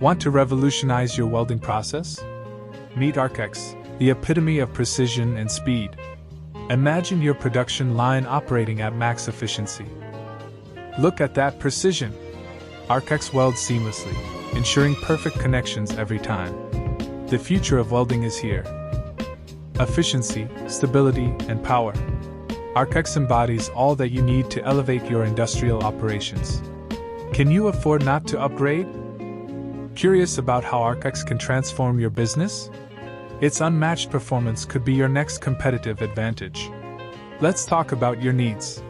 Want to revolutionize your welding process? Meet ARC-X, the epitome of precision and speed. Imagine your production line operating at max efficiency. Look at that precision! ARC-X welds seamlessly, ensuring perfect connections every time. The future of welding is here. Efficiency, stability, and power. ARC-X embodies all that you need to elevate your industrial operations. Can you afford not to upgrade? Curious about how ARC-X can transform your business? Its unmatched performance could be your next competitive advantage. Let's talk about your needs.